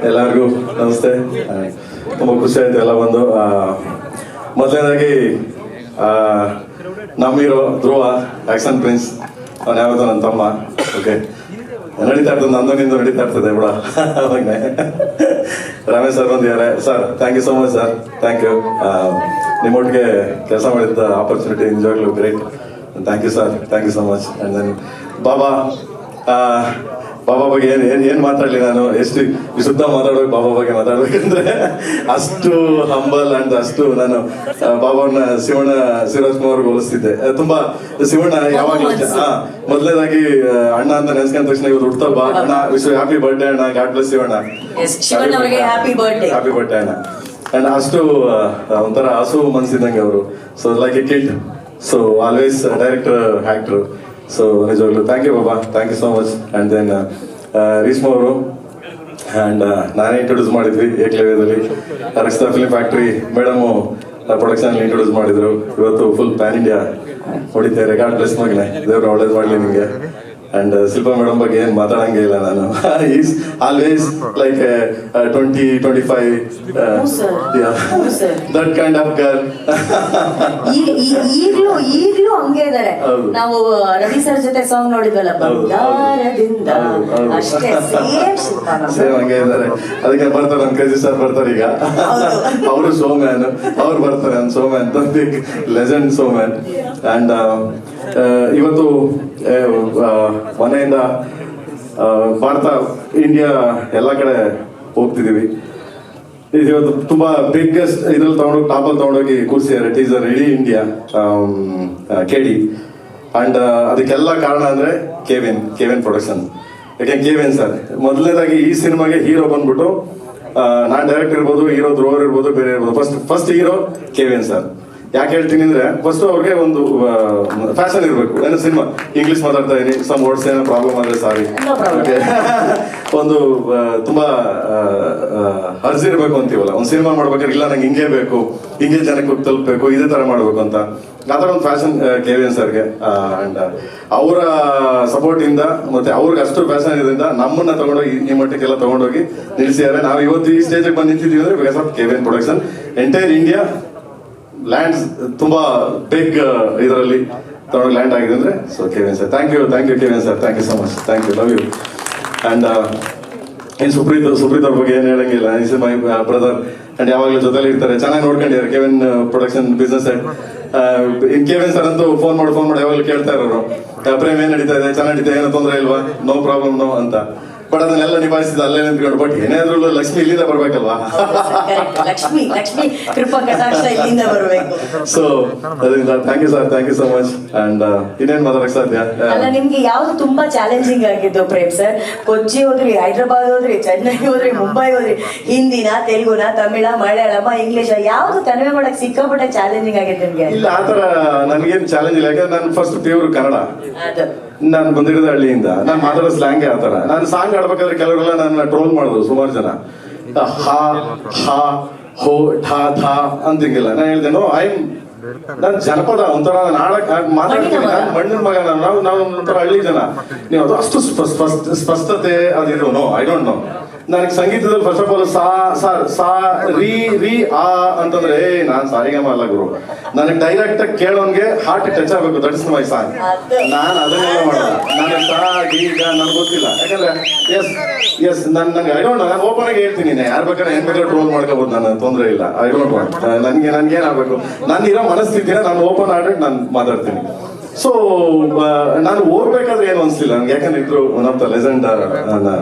ಎಲ್ಲರಿಗೂ ನಮಸ್ತೆ. ತುಂಬ ಖುಷಿ ಆಯ್ತು ಎಲ್ಲ ಬಂದು. ಮೊದಲನೇದಾಗಿ ನಮ್ಮಿರೋ ಧ್ರುವ ಆಕ್ಷನ್ ಪ್ರಿನ್ಸ್, ಅವನು ಯಾವತ್ತೂ ನನ್ನ ತಮ್ಮ. ಓಕೆ, ನಡೀತಾ ಇರ್ತದೆ, ನಂದು ನಿಂದು ನಡೀತಾ ಇರ್ತದೆ ಬಿಡ. ಅವಾಗನೇ ರಮೇಶ್ ಸರ್ ಬಂದಿದ್ದಾರೆ. Sir thank you so much sir, thank you. ನಿಮ್ಮೊಟ್ಟಿಗೆ ಕೆಲಸ ಮಾಡಿದ್ದ ಆಪರ್ಚುನಿಟಿ ನಿಜವಾಗ್ಲೂ great. Thank you sir, thank you so much. And then Baba ಬಗ್ಗೆ ಏನು ಮಾತಾಡಲಿ ನಾನು, ಎಷ್ಟು ವಿಶುದ್ಧ ಮಾತಾಡ್ಬೇಕು ಬಾಬಾ ಬಗ್ಗೆ ಮಾತಾಡ್ಬೇಕಂದ್ರೆ ಅಷ್ಟು ಹಂಬಲ್ ಅಂಡ್ ಅಷ್ಟು ನಾನು ಬಾಬಾವನ್ನ ಶಿವಣ್ಣ ಅವ್ರಿಗೆ ಹೋಲಿಸ್ತಿದ್ದೆ ತುಂಬಾ. ಶಿವಣ್ಣ ಯಾವಾಗಲೂ ಮೊದಲನೇದಾಗಿ ಅಣ್ಣ ಅಂತ ನೆನ್ಸ್ಕೊಂಡ ತಕ್ಷಣ ಇವ್ರು ಹುಡ್ತಬ್ಬ ಅಣ್ಣ, ವಿಶ್ ಹ್ಯಾಪಿ ಬರ್ಡೇ ಅಣ್ಣ, God bless Shivanna, happy birthday ಅಣ್ಣ. ಅಂಡ್ ಅಷ್ಟು ಒಂಥರ ಹಸು ಮನ್ಸಿದ್ದಂಗೆ ಅವರು. So like a kid, so always director, actor. So ನಿಜವಾಗ್ಲು thank you Baba, thank you so much. And then Reeshma ಅವರು ಆ್ಯಂಡ್ ನಾನೇ ಇಂಟ್ರೊಡ್ಯೂಸ್ ಮಾಡಿದ್ವಿ ಏಕಲವ್ಯದಲ್ಲಿ. Rakshita Film Factory madam production introduce ಮಾಡಿದ್ರು. ಇವತ್ತು ಫುಲ್ ಪ್ಯಾನ್ ಇಂಡಿಯಾ ಹೊಡಿತಾರೆ. ಗಾಡ್ ಬ್ಲೆಸ್ ಮಗನೆ, ದೇವ್ರು ಒಳ್ಳೇದು ಮಾಡಲಿ ನಿಮಗೆ. ಅಂಡ್ ಶಿಲ್ಪಾ ಮೇಡಮ್ ಬಗ್ಗೆ ಏನು ಮಾತಾಡಂಗೆ ಇಲ್ಲ ನಾನು. Is always like 20-25 that kind of girl. ಈಗಲೂ ಹಂಗೆ ಇದಾರೆ. ನಾವು ರವಿ ಸರ್ ಜೊತೆ ಸಾಂಗ್ ನೋಡಿದ್ವಲ್ಲ, ಬಂಗಾರದಿಂದ, ಅಷ್ಟೇ ಸೇಮ್ ಹಂಗೆ ಇದ್ದಾರೆ. ಅದಕ್ಕೆ ಬರ್ತಾರೆ ನನ್ನ ಕಜಿ ಸರ್ ಬರ್ತಾರೆ ಈಗ. ಅವರು ಸೋಮ್ಯಾನ್, ಅವ್ರು ಬರ್ತಾರೆ. ನನ್ನ ಸೋಮ್ಯಾನ್ ಬಿಗ್ ಲೆಜೆಂಡ್ ಸೋಮ್ಯಾನ್. ಅಂಡ್ ಇವತ್ತು ಮನೆಯಿಂದ ಭಾರತ ಇಂಡಿಯಾ ಎಲ್ಲ ಕಡೆ ಹೋಗ್ತಿದೀವಿ. ಇವತ್ತು ತುಂಬಾ ಬಿಗ್ಗೆಸ್ಟ್ ಇದ್ರಲ್ಲಿ ತಗೊಂಡೋಗಿ ಟಾಪಲ್ಲಿ ತಗೊಂಡೋಗಿ ಕೂರಿಸಿದ್ದಾರೆ ಟೀಸರ್ ಇಡೀ ಇಂಡಿಯಾ ಕೆಡಿ. ಅಂಡ್ ಅದಕ್ಕೆಲ್ಲ ಕಾರಣ ಅಂದ್ರೆ ಕೆವಿನ್ ಪ್ರೊಡಕ್ಷನ್. ಯಾಕೆ ಕೆವಿನ್ ಸರ್ ಮೊದಲನೇದಾಗಿ ಈ ಸಿನಿಮಾಗೆ ಹೀರೋ ಬಂದ್ಬಿಟ್ಟು, ನಾನ್ ಡೈರೆಕ್ಟ್ ಇರ್ಬೋದು, ಹೀರೋ ಧ್ರುವರ್ ಇರ್ಬೋದು, ಬೇರೆ ಇರ್ಬೋದು, ಫಸ್ಟ್ ಹೀರೋ ಕೆವಿನ್ ಸರ್. ಯಾಕೆ ಹೇಳ್ತೀನಿ ಅಂದ್ರೆ ಫಸ್ಟ್ ಅವ್ರಿಗೆ ಒಂದು ಫ್ಯಾಷನ್ ಇರಬೇಕು. ಏನೋ ಸಿನಿಮಾ ಇಂಗ್ಲಿಷ್ ಮಾತಾಡ್ತಾ ಇದೀನಿ, ಸಮ್ ವರ್ಡ್ಸ್ ಏನೋ ಪ್ರಾಬ್ಲಮ್ ಆದ್ರೆ ಸಾರಿ. ಒಂದು ತುಂಬಾ ಅರ್ಜಿ ಇರಬೇಕು ಅಂತೀವಲ್ಲ, ಒಂದು ಸಿನಿಮಾ ಮಾಡ್ಬೇಕಾದ್ರೆ ಇಲ್ಲ ನಂಗೆ ಹಿಂಗೆ ಬೇಕು, ಹಿಂಗೆ ಜನಕ್ಕೆ ತಲುಪಬೇಕು, ಇದೇ ತರ ಮಾಡ್ಬೇಕು ಅಂತ. ಆ ಥರ ಒಂದು ಫ್ಯಾಷನ್ ಕೆವಿಎನ್ ಸರ್ಗೆ. ಅಂಡ್ ಅವರ ಸಪೋರ್ಟ್ ಇಂದ ಮತ್ತೆ ಅವ್ರಿಗೆ ಅಷ್ಟು ಫ್ಯಾಷನ್ ಇದರಿಂದ ನಮ್ಮನ್ನ ತಗೊಂಡೋಗಿ ಈ ಮಟ್ಟಕ್ಕೆಲ್ಲ ತಗೊಂಡೋಗಿ ನಿಲ್ಸಿದ್ದಾರೆ. ನಾವು ಇವತ್ತು ಈ ಸ್ಟೇಜಿಗೆ ಬಂದು ನಿಂತಿದ್ದೀವಿ ಅಂದ್ರೆ because of KVN production. Entire India lands ತುಂಬಾ ಬಿಗ್ ಇದರಲ್ಲಿ ತಗೊಂಡು ಲ್ಯಾಂಡ್ ಆಗಿದೆ ಅಂದ್ರೆ so KVN sir. Thank you KVN sir, thank you so much, thank you, love you. And ಇನ್ ಸುಪ್ರೀತ್ ಅವ್ರ ಬಗ್ಗೆ ಏನು ಹೇಳಂಗಿಲ್ಲ, ಈಸ್ ಮೈ ಬ್ರದರ್. ಅಂಡ್ ಯಾವಾಗಲೂ ಜೊತೆಲಿ ಇರ್ತಾರೆ, ಚೆನ್ನಾಗಿ ನೋಡ್ಕೊಂಡಿದ್ದಾರೆ ಕೆವಿಎನ್ ಪ್ರೊಡಕ್ಷನ್ ಬಿಸ್ನೆಸ್. ಇನ್ ಕೆವಿಎನ್ ಸರ್ ಅಂತೂ ಫೋನ್ ಮಾಡಿ ಯಾವಾಗಲೂ ಕೇಳ್ತಾ ಇರೋರು, ಪ್ರೇಮ್ ಏನ್ ನಡೀತಾ ಇದೆ, ಚೆನ್ನಾಗಿ ನಡೀತಾ, ಏನೋ ತೊಂದರೆ ಇಲ್ವಾ, ನೋ ಪ್ರಾಬ್ಲಮ್ ನೋ ಅಂತ. ಬಟ್ ಅದನ್ನೆಲ್ಲ ನಿಭಾಯಿಸಿದ ಅಲ್ಲೇ ನಿಂತ್ಕೊಂಡು. ಬಟ್ ಏನಾದ್ರೂ ಲಕ್ಷ್ಮಿ ಇಲ್ಲಿಂದ ಬರ್ಬೇಕಲ್ವಾ, ಲಕ್ಷ್ಮಿ ಕೃಪಾ ಕಟಾಕ್ಷ ಇಲ್ಲಿಂದ ಬರ್ಬೇಕು. ಸೊ ಅದರಿಂದ thank you sir, thank you so much. And ಇನ್ನೇನ್ ಮಾತಾಡಕ್ ಸಾಧ್ಯ. ಅಲ್ಲ, ನಿಮ್ಗೆ ಯಾವ್ದು ತುಂಬಾ ಚಾಲೆಂಜಿಂಗ್ ಆಗಿದ್ದು ಪ್ರೇಮ್ ಸರ್? ಕೊಚ್ಚಿ ಹೋದ್ರಿ, ಹೈದ್ರಾಬಾದ್ ಹೋದ್ರಿ, ಚೆನ್ನೈ ಹೋದ್ರಿ, ಮುಂಬೈ ಹೋದ್ರಿ, ಹಿಂದಿನ, ತೆಲುಗುನ, ತಮಿಳ, ಮಲಯಾಳಮ, ಇಂಗ್ಲಿಷ್, ಯಾವ್ದು ಕನ್ವೆ ಮಾಡಕ್ ಸಿಕ್ಕಾಪಟ್ಟೆ ಚಾಲೆಂಜಿಂಗ್ ಆಗಿತ್ತು ನಿಮ್ಗೆ? ಇಲ್ಲ, ಆತರ ನನ್ಗೇನ್ ಚಾಲೆಂಜ್ ಇಲ್ಲ. ಯಾಕಂದ್ರೆ ನಾನು ಫಸ್ಟ್ ಪ್ಯೂರ್ ಕನ್ನಡ. ನಾನು ಬಂದಿರೋದು ಹಳ್ಳಿಯಿಂದ, ನಾನು ಮಾತಾಡೋ ಸ್ಲ್ಯಾಂಗ್ ಆತರ. ನಾನು ಸಾಂಗ್ ಆಡ್ಬೇಕಾದ್ರೆ ಕೆಲವರೆಲ್ಲ ನನ್ನ ಟ್ರೋಲ್ ಮಾಡಿದ್ರು ಸುಮಾರು ಜನ. ಹಾ ಹಾ ಹೋ ಠಾ ಥಾ ಅಂತಿಂಗಿಲ್ಲ. ನಾನು ಹೇಳ್ದೆ ನೋ, ನಾನು ಜನಪದ ಒಂಥರ ನಾಡಕ್ ಮಾತಾಡ್ತೀನಿ. ನಾನು ಮಣ್ಣಿನ ಮಗ, ನಾವು ಒಂಥರ ಹಳ್ಳಿ ಜನ. ನೀವು ಅದು ಅಷ್ಟು ಸ್ಪಷ್ಟತೆ ಅದಿದು ನೋ, ಐ ಡೋಂಟ್ ನೋ. ನನಗೆ ಸಂಗೀತದಲ್ಲಿ ಫಸ್ಟ್ ಆಫ್ ಆಲ್ ಸಾ ರೀ ಆ ಅಂತಂದ್ರೆ ನಾನ್ ಸಾರಿಗಮ ಅಲ್ಲ ಗುರು. ನನಗೆ ಡೈರೆಕ್ಟ್ ಆಗಿ ಕೇಳೋನ್ಗೆ ಹಾರ್ಟ್ ಟಚ್ ಆಗ್ಬೇಕು, ದಟ್ ಇಸ್ ಮೈ ಸಾಂಗ್. ನಾನು ಅದನ್ನೆಲ್ಲ ಮಾಡಲ್ಲ. ನನಗೆ ಸಾ ಗೀಗ ನನ್ಗೆ ಗೊತ್ತಿಲ್ಲ. ಯಾಕಂದ್ರೆ ಎಸ್ ನಂಗೆ ಐ ಡೋಂಟ್ ನೋ. ನಾನು ಓಪನ್ ಆಗಿ ಹೇಳ್ತೀನಿ, ಯಾರು ಬೇಕಾದ್ರೆ ಏನ್ ಬೇಕಾದ್ರೆ ಟ್ರೋಲ್ ಮಾಡ್ಕೋಬಹುದು, ನಾನು ತೊಂದರೆ ಇಲ್ಲ. I don't want. ನನ್ಗೇನ್ ಆಗ್ಬೇಕು, ನಾನು ಇರೋ ಮನಸ್ಥಿತಿನ ನಾನು ಓಪನ್ ಆಗಿ ನಾನು ಮಾತಾಡ್ತೀನಿ. ಸೊ ನಾನು ಓದ್ಬೇಕಾದ್ರೆ ಏನು ಅನ್ಸ್ಲಿಲ್ಲ ನನ್ಗೆ. ಯಾಕಂದ್ರೆ ಇದ್ರು ಒನ್ ಆಫ್ ದ ಲೆಜೆಂಡ್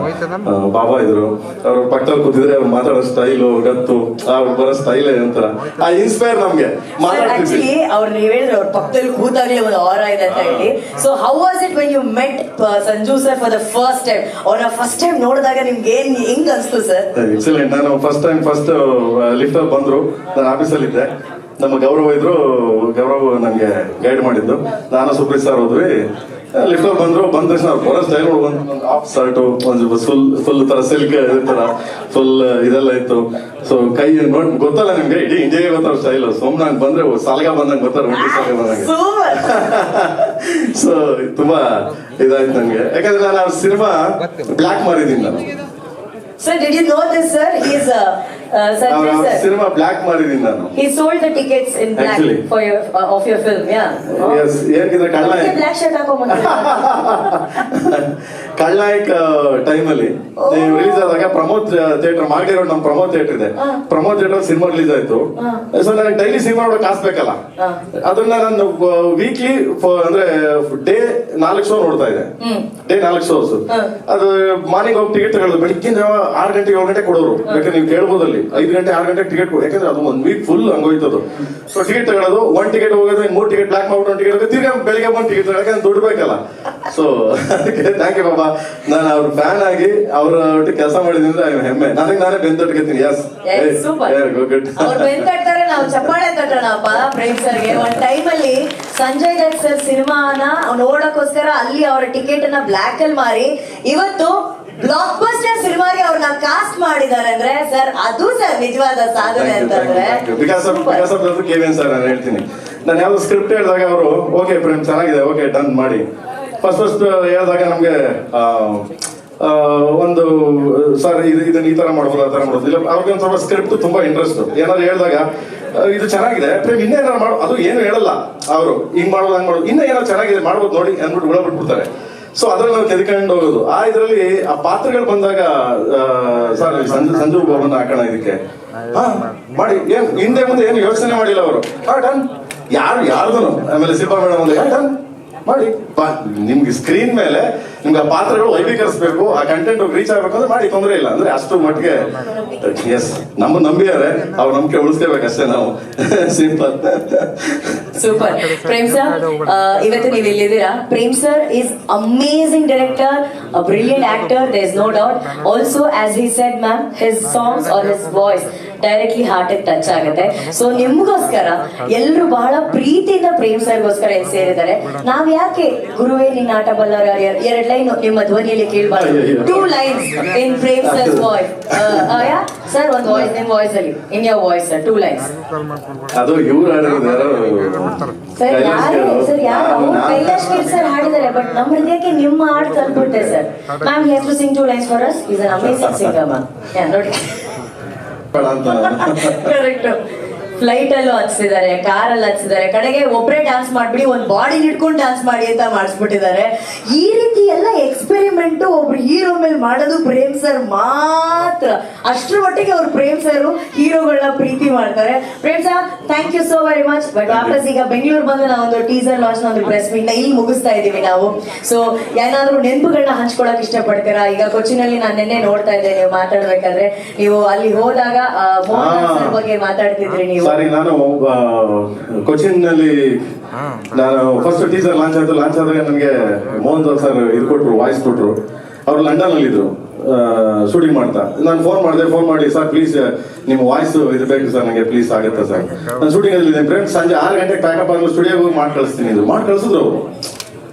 ಬಾಬಾ ಇದ್ರು. ಅವ್ರ ಪಕ್ಕದಲ್ಲಿ ಕೂತಿದ್ರೆ ಅವ್ರು ಮಾತಾಡೋ ಸ್ಟೈಲು, ಗತ್ತು, ಅವ್ರು ಬರೋ ಸ್ಟೈಲ್ ಒಂಥರ ಆ ಇನ್ಸ್ಪೈರ್ ನಮ್ಗೆ. ಆಕ್ಚುಲಿ ಅವ್ರು ನೀವ್ ಹೇಳಿದ್ರೆ ಅವ್ರ ಪಕ್ಕದಲ್ಲಿ ಕೂತಾಗ್ಲೇ ಒಂದು ಆರಾ ಇದೆ ಅಂತ ಹೇಳಿ. So how was it when you met Sanju sir for the first time? ಅವ್ರನ್ನ ಫಸ್ಟ್ ಟೈಮ್ ನೋಡಿದಾಗ ನಿಮ್ಗೆ ಹೆಂಗ್ ಅನ್ಸ್ತು ಸರ್? ಎಕ್ಸಲೆಂಟ್. ನಾನು ಫಸ್ಟ್ ಲಿಫ್ಟ್ ಅಲ್ಲಿ ಬಂದ್ರು, ನಾನು ಆಫೀಸಲ್ಲಿ ಇದ್ದೆ. ನಮ್ಮ ಗೌರವ ಇದ್ರು, ಗೌರವ್ ನನಗೆ ಗೈಡ್ ಮಾಡಿದ್ದು. ನಾನು ಸುಪ್ರೀತ್ ಸರ್ ಹೋದ್ವಿ. ಲಿಫ್ಟ್ ಬಂದ್ರು, ಬಂದ ತಕ್ಷಣ ಅವ್ರು ಬರೋ ಸ್ಟೈಲ್ ಒಂದು ಹಾಫ್ ಶರ್ಟ್, ಒಂದು ಫುಲ್ ತರ ಸಿಲ್ಕ್ ತರ ಫುಲ್ ಇದೆಲ್ಲ ಇತ್ತು. ಸೊ ಕೈ ನೋಡ್ ಗೊತ್ತಲ್ಲ ನಿಮ್ಗೆ, ಇಡೀ ಇಂಡಿಯಾಗೆ ಗೊತ್ತಾರ ಸ್ಟೈಲ್. ಸುಮ್ಮನೆ ಬಂದ್ರೆ ಸಾಲಗ ಬಂದಂಗೆ ಗೊತ್ತಾರ, ಒಂಟಿ ಸಾಲಗ ಬಂದಂಗೆ. ಸೊ ತುಂಬಾ ಇದಾಯ್ತು ನಂಗೆ, ಯಾಕಂದ್ರೆ ನಾನು ಅವ್ರ ಸಿನಿಮಾ ಬ್ಲಾಕ್ ಮಾಡಿದೀನಿ ನಾನು. Sir, did you know this, sir? He's Sanjay ಅವ್ರ sir. ಸಿನಿಮಾ ಬ್ಲಾಕ್ ಮಾಡಿದೀನಿ ನಾನು. He sold the tickets in black Actually. for your of your film, yeah. Yes, ಏನಿದ್ರೆ ಬ್ಲಾಕ್ ಶರ್ಟ್ ಕಳ್ಳನಾಯಕ್ ಟೈಮಲ್ಲಿ ರಿಲೀಸ್ ಆದಾಗ ಪ್ರಮೋದ್ ಥಿಯೇಟರ್ ಮಾಡಿರೋ ನಮ್ಮ ಪ್ರಮೋದ್ ಥಿಯೇಟರ್ ಇದೆ. ಪ್ರಮೋದ್ ಥಿಯೇಟರ್ ಸಿನಿಮಾ ರಿಲೀಸ್ ಆಯ್ತು. ಸೊ ನನಗೆ ಡೈಲಿ ಸಿನಿಮಾ ನೋಡೋಕೆ ಕಾಸ್ಬೇಕಲ್ಲ, ಅದನ್ನ ನಾನು ವೀಕ್ಲಿ ಅಂದ್ರೆ ಡೇ 4 ಶೋ ನೋಡ್ತಾ ಇದ್ದೆ. Day 4 shows. ಅದು ಮಾರ್ನಿಂಗ್ ಹೋಗಿ ಟಿಕೆಟ್ ತಗೊಳ್ಳೋದು, ಬೆಳಿಗ್ಗೆ 6 ಗಂಟೆ 7 ಗಂಟೆ ಕೊಡೋರು. ಯಾಕಂದ್ರೆ ನೀವು ಕೇಳ್ಬೋದಲ್ಲಿ 5 ಗಂಟೆ 6 ಗಂಟೆ ಟಿಕೆಟ್ ಕೊಡಿ, ಯಾಕಂದ್ರೆ ಅದು 1 ವೀಕ್ ಫುಲ್ ಹಂಗೋಯ್ತದು. ಸೊ ಟಿಕೆಟ್ ತಗೊಳ್ಳೋದು, 1 ಟಿಕೆಟ್ ಹೋಗೋದು, 3 ಟಿಕೆಟ್ ಬ್ಲಾಕ್ ಮಾಡ್ಬಿಟ್ಟು 1 ಟಿಕೆಟ್ ತಿರ್ಗಾ ಬೆಳಿಗ್ಗೆ 1 ಟಿಕೆಟ್ ಯಾಕಂದ್ರೆ ದುಡ್ಡು ಬೇಕಲ್ಲ. ಸೊ ಅದಕ್ಕೆ ಥ್ಯಾಂಕ್ ಯು ಬಾಬಾ, ನಾನು ಅವ್ರ ಫ್ಯಾನ್ ಆಗಿ ಅವ್ರ ಒಟ್ಟಿಗೆ ಕೆಲಸ ಮಾಡಿದ್ರೆ ಹೆಮ್ಮೆ. ನನಗೆ ನಾನೇ ಬೆಂತಟ್ಕೊತೀನಿ. S, good. ಅವ್ರು ಬೆಂತಟ್ತಾರೆ, ನಾವು ಚಪ್ಪಾಳೆ ತಟ್ಟೋಣಪ್ಪ ಪ್ರೇಮ್ ಸರ್ಗೆ. ಒಂದ್ ಟೈಮ್ ಅಲ್ಲಿ ಸಂಜಯ್ ದತ್ ಸರ್ ಸಿನಿಮಾನ ನೋಡಕ್ಕೋಸ್ಕರ ಅಲ್ಲಿ ಅವರ ಟಿಕೆಟ್ ಅನ್ನ ಬ್ಲಾಕ್ ಅಲ್ಲಿ ಮಾರಿ ಇವತ್ತು ಬ್ಲಾಕ್ ಬಸ್ಟರ್ ಸಿನಿಮಾಗೆ ಅವ್ರನ್ನ ಕಾಸ್ಟ್ ಮಾಡಿದ್ದಾರೆ ಅಂದ್ರೆ ಸರ್, ಅದು ಸರ್ ನಿಜವಾದ ಸಾಧನೆ ಅಂತಂದ್ರೆ. ಬಿಕಾಸ್ ಆಫ್ ಕೇವಿಯನ್ ಸರ್ ನಾನು ಹೇಳ್ತೀನಿ. ನಾನು ಯಾವ್ದು ಸ್ಕ್ರಿಪ್ಟ್ ಹೇಳಿದಾಗ ಅವರು ಓಕೆ ಪ್ರೇಮ್ ಚೆನ್ನಾಗಿದೆ, ಓಕೆ ಡನ್ ಮಾಡಿ. ಫಸ್ಟ್ ಹೇಳಿದಾಗ ನಮ್ಗೆ ಒಂದು ಸರ್ ಇದನ್ನ ಈ ತರ ಮಾಡ್ಬೋದು, ಆ ತರ ಮಾಡ್ಬೋದು. ಇಲ್ಲ ಅವ್ರಿಗೆ ಒಂದು ಸ್ವಲ್ಪ ಸ್ಕ್ರಿಪ್ಟ್ ತುಂಬಾ ಇಂಟ್ರೆಸ್ಟ್. ಏನಾದ್ರು ಹೇಳಿದಾಗ ಇದು ಚೆನ್ನಾಗಿದೆ ಪ್ರೇಮ್, ಇನ್ನೇ ಏನಾರು ಮಾಡೋ, ಅದು ಏನು ಹೇಳಲ್ಲ ಅವರು, ಹಿಂಗ್ ಮಾಡೋದು ಹಂಗ್ ಮಾಡೋದು, ಇನ್ನೂ ಏನಾದ್ರು ಚೆನ್ನಾಗಿದೆ ಮಾಡ್ಬೋದು ನೋಡಿ ಅಂದ್ಬಿಟ್ಟು ಬಿಟ್ಬಿಡ್ತಾರೆ. ಸೊ ಅದ್ರಲ್ಲಿ ನಾವು ತೆಗೆದುಕೊಂಡು ಹೋಗೋದು. ಇದರಲ್ಲಿ ಆ ಪಾತ್ರಗಳು ಬಂದಾಗ ಸರ್ ಸಂಜು ಬಾಬನ್ನ ಹಾಕೋಣ ಇದಕ್ಕೆ, ಮಾಡಿ, ಏನ್ ಹಿಂದೆ ಮುಂದೆ ಏನು ಯೋಚನೆ ಮಾಡಿಲ್ಲ ಅವರು. ಡನ್, ಯಾರ್ದು ಆಮೇಲೆ ಶಿಲ್ಪಾ ಮೇಡಮ್ ಒಂದು ಡನ್ ಮಾಡಿ, ನಿಮ್ಗೆ ಸ್ಕ್ರೀನ್ ಮೇಲೆ ನಿಮ್ಗೆ ಆ ಪಾತ್ರಗಳು ವೈಭೀಕರಿಸಬೇಕು, ಆ ಕಂಟೆಂಟ್ ರೀಚ್ ಆಗ್ಬೇಕು ಅಂದ್ರೆ ಮಾಡಿ, ತೊಂದರೆ ಇಲ್ಲ. ಅಂದ್ರೆ ಅಷ್ಟು ಮಟ್ಟಿಗೆ ಎಸ್, ನಮ್ಮ ನಂಬಿದ್ದಾರೆ, ಅವ್ರ ನಂಬಿಕೆ ಉಳಿಸ್ಕೋಬೇಕಷ್ಟೇ ನಾವು. ಸಿಂಪಲ್. ಸೂಪರ್. ಪ್ರೇಮ್ ಸರ್, ಇವತ್ತು ನೀವು ಇಲ್ಲಿದ್ದೀರಾ. Prem sir is amazing director, a brilliant actor, there is no doubt. Also as he said ma'am, his songs are his voice directly heart touch ಆಗುತ್ತೆ. ಸೊ ನಿಮ್ಗೋಸ್ಕರ ಎಲ್ಲರೂ ಬಹಳ ಪ್ರೀತಿಯಿಂದ ಪ್ರೇಮ್ ಸರ್ಗೋಸ್ಕರ ಇಲ್ಲಿ ಸೇರಿದ್ದಾರೆ. ನಾವ್ ಯಾಕೆ ಗುರುವೇ ನಿನ್ನ ಆಟ ಬಲ್ಲರ 2 ಲೈನ್ ನಿಮ್ಮ ಧ್ವನಿಯಲ್ಲಿ ಕೇಳಬಾರ್ದು? 2 lines in Prem sir's voice. Sir, ಒಂದು ವಾಯ್ಸ್ ನಿಮ್ ವಾಯ್ಸ್ ಅಲ್ಲಿ, in your voice sir, 2 lines. ಅದು ಇವ್ರು ಸರ್ ಯಾರು ಕೈಲಾಶ್ ಕಿರ್ ಸರ್ ಹಾಡಿದ್ದಾರೆ, ಬಟ್ ನಮ್ಮ ಹೃದಯಕ್ಕೆ ನಿಮ್ಮ ಹಾಡು ತಲುಪುತ್ತೆ sir. Ma'am, he has to sing 2 lines for us. Is an amazing singer ma'am. ನೋಡಿ, ಕರೆಕ್ಟ್. ಫ್ಲೈಟ್ ಅಲ್ಲೂ ಹಚ್ಚಿದ್ದಾರೆ, ಕಾರ್ ಅಲ್ಲಿ ಹಚ್ಚಿದ್ದಾರೆ, ಕಡೆಗೆ ಒಬ್ಬರೇ ಡ್ಯಾನ್ಸ್ ಮಾಡ್ಬಿಡಿ, ಒಂದು ಬಾಡಿ ಹಿಡ್ಕೊಂಡು ಡ್ಯಾನ್ಸ್ ಮಾಡಿ ಅಂತ ಮಾಡಿಸ್ಬಿಟ್ಟಿದ್ದಾರೆ. ಈ ರೀತಿ ಎಲ್ಲ ಎಕ್ಸ್ಪೆರಿಮೆಂಟ್ ಒಬ್ರು ಹೀರೋ ಮೇಲೆ ಮಾಡೋದು ಪ್ರೇಮ್ ಸರ್ ಮಾತ್ರ. ಅಷ್ಟರ ಮಟ್ಟಿಗೆ ಅವ್ರು ಪ್ರೇಮ್ ಸರ್ ಹೀರೋಗಳನ್ನ ಪ್ರೀತಿ ಮಾಡ್ತಾರೆ. Prem sir, thank you so very much. But ವಾಪಸ್ ಈಗ ಬೆಂಗಳೂರು ಬಂದು ನಾವು ಒಂದು ಟೀಸರ್ ಲಾಂಚ್ ಒಂದು ಪ್ರೆಸ್ ಮೀಟ್ ನ ಇಲ್ಲಿ ಮುಗಿಸ್ತಾ ಇದೀವಿ ನಾವು. ಸೊ ಏನಾದ್ರು ನೆನಪುಗಳನ್ನ ಹಂಚ್ಕೊಳಕ್ ಇಷ್ಟಪಡ್ತೀರಾ? ಈಗ ಕೊಚ್ಚಿನಲ್ಲಿ ನಾನು ನಿನ್ನೆ ನೋಡ್ತಾ ಇದ್ದೆ, ನೀವು ಮಾತಾಡ್ಬೇಕಾದ್ರೆ ನೀವು ಅಲ್ಲಿ ಹೋದಾಗ ಮೋಹನ್ ಸರ್ ಬಗ್ಗೆ ಮಾತಾಡ್ತಿದ್ರಿ ನೀವು. ಸಾರಿ, ನಾನು ಕೊಚ್ಚಿನ್ ನಲ್ಲಿ ನಾನು ಫಸ್ಟ್ ಟೀಸರ್ ಲಾಂಚ್ ಆದಾಗ ನನಗೆ ಮೋಹನ್ ಸರ್ ಇದು ಕೊಟ್ರು, ವಾಯ್ಸ್ ಕೊಟ್ರು. ಅವ್ರು ಲಂಡನ್ ಅಲ್ಲಿ ಇದ್ರು ಶೂಟಿಂಗ್ ಮಾಡ್ತಾ. ನಾನು ಫೋನ್ ಮಾಡಿ ಸರ್ ಪ್ಲೀಸ್ ನಿಮ್ಮ ವಾಯ್ಸ್ ಇದು ಬೇಕು ಸರ್ ನನಗೆ, ಪ್ಲೀಸ್ ಆಗುತ್ತಾ ಸರ್? ನಾನು ಶೂಟಿಂಗ್ ಅಲ್ಲಿ ಇದ್ದೀನಿ ಫ್ರೆಂಡ್, ಸಂಜೆ 6 ಗಂಟೆಗೆ ಪ್ಯಾಕಪ್ ಆಗಲು ಸ್ಟುಡಿಯೋಗೆ ಹೋಗಿ ಮಾಡಿ ಕಳಿಸ್ತೀನಿ. ಇದು ಮಾಡಿ ಕಳಿಸಿದ್ರು ಅವರು.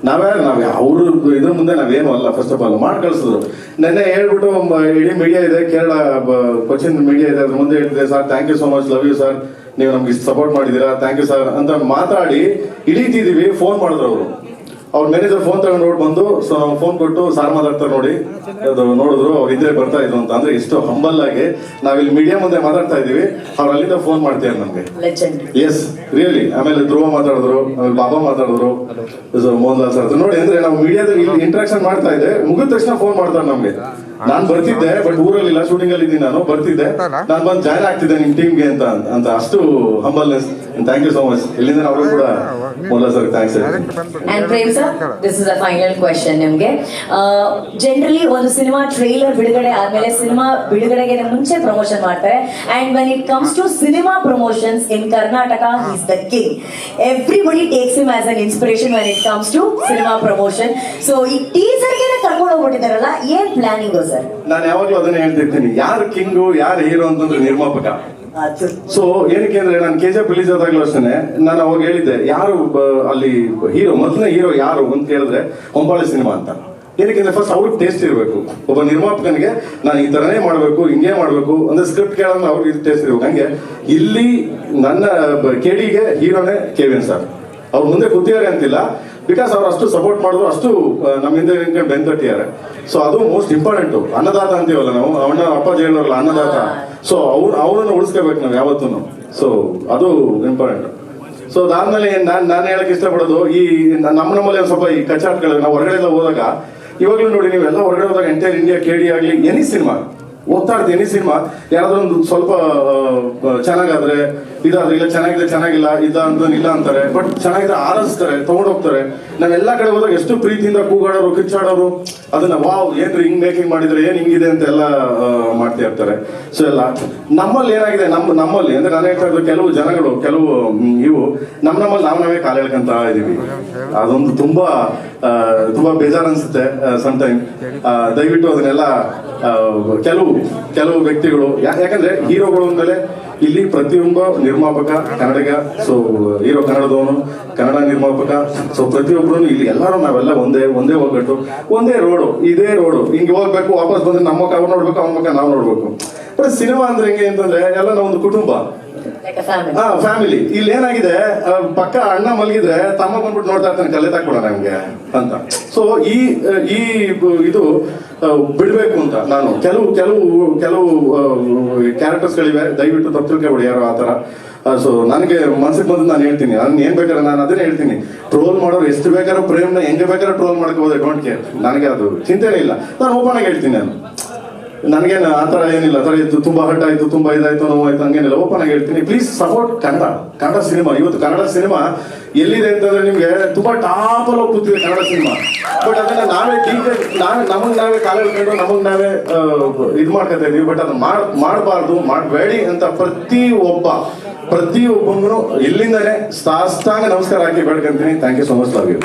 ನಾವೇ ಅವರು ಇದ್ರ ಮುಂದೆ ನಾವೇನು ಅಲ್ಲ. ಫಸ್ಟ್ ಆಫ್ ಆಲ್ ಮಾಡಿ ಕಳಿಸಿದ್ರು. ನೆನ್ನೆ ಹೇಳ್ಬಿಟ್ಟು ಇಡೀ ಮೀಡಿಯಾ ಇದೆ, ಕೇರಳ ಕೊಚ್ಚಿನ್ ಮೀಡಿಯಾ ಇದೆ, ಅದ್ರ ಮುಂದೆ ಹೇಳ್ತಿದೆ sir thank you so much, love you sir, ನೀವು ನಮ್ಗೆ ಇಷ್ಟು ಸಪೋರ್ಟ್ ಮಾಡಿದ್ದೀರಾ, ಥ್ಯಾಂಕ್ ಯು ಸರ್ ಅಂತ ಮಾತಾಡಿ ಇಡೀತಿದೀವಿ. ಫೋನ್ ಮಾಡಿದ್ರು ಅವರು, ಅವ್ರ ಮ್ಯಾನೇಜರ್ ಫೋನ್ ತಗೊಂಡು ನೋಡಿ ಬಂದು, ಸೊ ನಾವು ಫೋನ್ ಕೊಟ್ಟು ಸಾರ್ ಮಾತಾಡ್ತಾರೆ ನೋಡಿ, ಅದು ನೋಡಿದ್ರು ಅವ್ರು ಇದ್ರೆ ಬರ್ತಾ ಇದ್ರು ಅಂತ. ಅಂದ್ರೆ ಎಷ್ಟು ಹಂಬಲ್ ಆಗಿ ನಾವಿಲ್ಲಿ ಮೀಡಿಯಾ ಮುಂದೆ ಮಾತಾಡ್ತಾ ಇದೀವಿ, ಅವ್ರು ಅಲ್ಲಿಂದ ಫೋನ್ ಮಾಡ್ತಾರೆ ನಮ್ಗೆ. Yes, really. ಆಮೇಲೆ ಧ್ರುವ ಮಾತಾಡಿದ್ರು, ಆಮೇಲೆ ಬಾಬಾ ಮಾತಾಡಿದ್ರು, ಮೋಹನ್ ಲಾಲ್ ಸರ್ ನೋಡಿ. ಅಂದ್ರೆ ನಾವು ಮೀಡಿಯಾದಲ್ಲಿ ಇಂಟ್ರಾಕ್ಷನ್ ಮಾಡ್ತಾ ಇದ್ದೆ, ಮುಗಿದ ತಕ್ಷಣ ಫೋನ್ ಮಾಡ್ತಾರೆ ನಮ್ಗೆ. ನಾನ್ ಬರ್ತಿದ್ದೆ, ಬಟ್ ಊರಲ್ಲಿಲ್ಲ, ಶೂಟಿಂಗ್ ಅಲ್ಲಿ ಇದ್ದೀನಿ, ನಾನು ಬರ್ತಿದ್ದೆ, ನಾನು ಬಂದು ಜಾಯ್ನ್ ಆಗ್ತಿದ್ದೆ ನಿಮ್ ಟೀಮ್ಗೆ ಅಂತ ಅಷ್ಟು humbleness. Thank you so much. ಇಲ್ಲಿಂದ ಅವರು ಕೂಡ Mohan sir thanks. And Prem sir, this is a final question ನಿಮ್ಗೆ. ಜನರಲಿ ಒಂದು ಸಿನಿಮಾ ಟ್ರೈಲರ್ ಬಿಡುಗಡೆ ಆದ್ಮೇಲೆ ಸಿನಿಮಾ ಬಿಡುಗಡೆಗೆ ಮುಂಚೆ ಪ್ರಮೋಷನ್ ಮಾಡ್ತಾರೆ. And when it comes to cinema promotions in Karnataka, he is the king. Everybody takes him as an inspiration when it comes to cinema promotion. So ಈ ಟೀಸರ್ಗೆ ಕರ್ಕೊಂಡು ಹೋಗ್ಬಿಟ್ಟಿದಾರಲ್ಲ, ಏನ್ ಪ್ಲಾನಿಂಗ್ ಸರ್? ನಾನು ಯಾವಾಗ್ಲೂ ಅದನ್ನ ಹೇಳ್ತಿರ್ತೀನಿ, ಯಾರು ಕಿಂಗು ಯಾರು ಹೀರೋ ಅಂತಂದ್ರೆ ನಿರ್ಮಾಪಕ. ಸೊ ಏನಕ್ಕೆ ಅಂದ್ರೆ ನಾನು KGF ರಿಲೀಸ್ ಆದಾಗ್ಲೂ ಅಷ್ಟೇ ನಾನು ಅವಾಗ ಹೇಳಿದ್ದೆ, ಯಾರು ಅಲ್ಲಿ ಹೀರೋ, ಮೊದಲನೇ ಹೀರೋ ಯಾರು ಅಂತ ಹೇಳಿದ್ರೆ ಹೊಂಬಾಳೆ ಸಿನಿಮಾ ಅಂತ. ಏನಕ್ಕೆ ಫಸ್ಟ್ ಅವ್ರಿಗೆ ಟೇಸ್ಟ್ ಇರಬೇಕು. ಒಬ್ಬ ನಿರ್ಮಾಪಕನಿಗೆ ನಾನು ಈ ತರನೇ ಮಾಡಬೇಕು, ಹಿಂಗೆ ಮಾಡಬೇಕು ಅಂದ್ರೆ ಸ್ಕ್ರಿಪ್ಟ್ ಕೇಳೋಣ, ಅವ್ರಿಗೆ ಟೇಸ್ಟ್ ಇರ್ಬೇಕು. ಹಂಗೆ ಇಲ್ಲಿ ನನ್ನ KDಗೆ ಹೀರೋನೇ KVN ಸರ್. ಅವ್ರ ಮುಂದೆ ಕೂತಿದ್ದಾರೆ ಅಂತಿಲ್ಲ, ಬಿಕಾಸ್ ಅವ್ರು ಅಷ್ಟು ಸಪೋರ್ಟ್ ಮಾಡಿದ್ರು, ಅಷ್ಟು ನಮ್ಮ ಹಿಂದೆ ನಿಂತ್ಕೊಂಡು ಬೆಂತಟ್ಟಿದ್ದಾರೆ. ಸೊ ಅದು ಮೋಸ್ಟ್ ಇಂಪಾರ್ಟೆಂಟ್. ಅನ್ನದಾತ ಅಂತೀವಲ್ಲ ನಾವು, ಅವನ ಅಪ್ಪಾಜಿ ಹೇಳೋರಲ್ಲ ಅನ್ನದಾತ. ಸೊ ಅವ್ರನ್ನ ಉಳಿಸ್ಕೋಬೇಕು ನಾವು ಯಾವತ್ತೂ. ಸೊ ಅದು ಇಂಪಾರ್ಟೆಂಟ್. ಸೊ ಅದಾದ್ಮೇಲೆ ನಾನು ಹೇಳಕ್ ಇಷ್ಟಪಡೋದು, ಈ ನಮ್ಮಲ್ಲಿ ಸ್ವಲ್ಪ ಈ ಕಚ್ಚಾಟಗಳು, ನಾವು ಹೊರಗಡೆ ಎಲ್ಲ ಹೋದಾಗ, ಇವಾಗಲೂ ನೋಡಿ ನೀವೆಲ್ಲ ಹೊರಗಡೆ ಹೋದಾಗ ಎಂಟೈರ್ ಇಂಡಿಯಾ KD ಆಗಲಿ ಎನಿ ಸಿನಿಮಾ ಹೋಗ್ತಾ ಇರ್ತೀವಿ, ಎನಿ ಸಿನಿಮಾ ಯಾರಾದ್ರೂ ಒಂದು ಸ್ವಲ್ಪ ಚೆನ್ನಾಗಾದ್ರೆ ಇದಾದ್ರೆ, ಇಲ್ಲ ಚೆನ್ನಾಗಿದೆ ಚೆನ್ನಾಗಿಲ್ಲ ಇಲ್ಲ ಅಂತ ಇಲ್ಲ ಅಂತಾರೆ, ಬಟ್ ಚೆನ್ನಾಗಿದ್ರೆ ಆರಿಸ್ತಾರೆ, ತಗೊಂಡೋಗ್ತಾರೆ. ನಾವೆಲ್ಲ ಕಡೆ ಹೋದಾಗ ಎಷ್ಟು ಪ್ರೀತಿಯಿಂದ ಕೂಗಾಡೋರು, ಕಿಚ್ಚಾಡೋರು, ಅದನ್ನ ವಾವ್ ಏನ್ರಿ ಹಿಂಗ್ ಮೇಕಿಂಗ್ ಮಾಡಿದ್ರೆ ಏನ್ ಹಿಂಗಿದೆ ಅಂತ ಎಲ್ಲ ಮಾಡ್ತಾ ಇರ್ತಾರೆ. ಸೊ ಎಲ್ಲ ನಮ್ಮಲ್ಲಿ ಏನಾಗಿದೆ, ನಮ್ಮಲ್ಲಿ ಅಂದ್ರೆ ನಾನು ಹೇಳ್ತಾ ಇರೋದು, ಕೆಲವು ಜನಗಳು, ಕೆಲವು ಇವು ನಮ್ಮಲ್ಲಿ ನಾವೇ ಕಾಲ ಹೇಳ್ಕೊಂತ ಇದೀವಿ. ಅದೊಂದು ತುಂಬಾ ಬೇಜಾರು ಅನ್ಸುತ್ತೆ ಸಮ್ಟೈಮ್. ದಯವಿಟ್ಟು ಅದನ್ನೆಲ್ಲ ಕೆಲವು ವ್ಯಕ್ತಿಗಳು, ಯಾಕಂದ್ರೆ ಹೀರೋಗಳು ಅಂದ್ಮೇಲೆ ಇಲ್ಲಿ ಪ್ರತಿಯೊಬ್ಬ ನಿರ್ಮಾಪಕ ಕನ್ನಡಿಗ. ಸೊ ಹೀರೋ ಕನ್ನಡದವನು, ಕನ್ನಡ ನಿರ್ಮಾಪಕ. ಸೊ ಪ್ರತಿಯೊಬ್ಬರು ಇಲ್ಲಿ ಎಲ್ಲರೂ ನಾವೆಲ್ಲ ಒಂದೇ ಒಗ್ಗಟ್ಟು, ಒಂದೇ ರೋಡು, ಇದೇ ರೋಡು. ಹಿಂಗೆ ಹೋಗ್ಬೇಕು, ವಾಪಸ್ ಬಂದ್ರೆ ನಮ್ಮ ಮುಖ ಅವ್ರು ನೋಡ್ಬೇಕು, ಅವ್ರ ಮುಖ ನಾವು ನೋಡ್ಬೇಕು. ಬಟ್ ಸಿನಿಮಾ ಅಂದ್ರೆ ಹೆಂಗೆ ಅಂತಂದ್ರೆ ಎಲ್ಲ ನಾವೊಂದು ಕುಟುಂಬ, ಫ್ಯಾಮಿಲಿ. ಇಲ್ಲಿ ಏನಾಗಿದೆ, ಪಕ್ಕ ಅಣ್ಣ ಮಲಗಿದ್ರೆ ತಮ್ಮ ಬಂದ್ಬಿಟ್ಟು ನೋಡ್ತಾ ಇರ್ತಾನೆ, ಕಲೆ ತಾಕೊಡ ನಮ್ಗೆ ಅಂತ. ಸೊ ಈ ಇದು ಬಿಡ್ಬೇಕು ಅಂತ ನಾನು ಕೆಲವು ಕ್ಯಾರೆಕ್ಟರ್ಸ್ಗಳಿವೆ, ದಯವಿಟ್ಟು ತಪ್ಪು ತಿಳ್ಕೊಬೇಡಿ ಯಾರು ಆ ಥರ. ಸೊ ನನಗೆ ಮನ್ಸಿಗೆ ಬಂದು ನಾನು ಹೇಳ್ತೀನಿ, ನಾನು ಏನ್ ಬೇಕಾದ್ರೆ ನಾನು ಅದನ್ನೇ ಹೇಳ್ತೀನಿ. ಟ್ರೋಲ್ ಮಾಡೋರು ಎಷ್ಟು ಬೇಕಾದ್ರೂ ಪ್ರೇಮ್ನ ಹೆಂಗೆ ಬೇಕಾದ್ರೂ ಟ್ರೋಲ್ ಮಾಡ್ಕೋಬೋದು, ಡೋಂಟ್ ಕೇರ್. ನನಗೆ ಅದು ಚಿಂತೆನೇ ಇಲ್ಲ, ನಾನು ಓಪನ್ ಆಗಿ ಹೇಳ್ತೀನಿ. ನನಗೇನು ಆ ಥರ ಏನಿಲ್ಲ, ಆ ಥರ ಇತ್ತು ತುಂಬಾ ಹರ್ಟ್ ಆಯ್ತು, ತುಂಬಾ ಇದಾಯ್ತು, ನೋವಾಯ್ತು, ಹಂಗೇನಿಲ್ಲ. ಓಪನ್ ಆಗಿ ಹೇಳ್ತೀನಿ, ಪ್ಲೀಸ್ ಸಪೋರ್ಟ್ ಕನ್ನಡ ಸಿನಿಮಾ. ಇವತ್ತು ಕನ್ನಡ ಸಿನಿಮಾ ಎಲ್ಲಿದೆ ಅಂತಂದ್ರೆ ನಿಮ್ಗೆ ತುಂಬಾ ಟಾಪಲ್ಲಿ ಹೋಗಿ ಕೂತಿದೆ ಕನ್ನಡ ಸಿನಿಮಾ. ಬಟ್ ಅದನ್ನ ನಾವೇ ನಮಗ್ ನಾವೇ ಕಾಲ ಹೇಳ್ಕೊಂಡು ನಮಗ್ ನಾವೇ ಇದು ಮಾಡ್ಕೊತಾ ಇದೀವಿ. ಬಟ್ ಅದನ್ನ ಮಾಡಬಾರ್ದು, ಮಾಡಬೇಡಿ ಅಂತ ಪ್ರತಿಯೊಬ್ಬಂಗೂ ಇಲ್ಲಿಂದನೇ ಸಾಷ್ಟಾಂಗ ನಮಸ್ಕಾರ ಹಾಕಿ ಬೇಡ್ಕೊಂತೀನಿ. Thank you so much. Love you.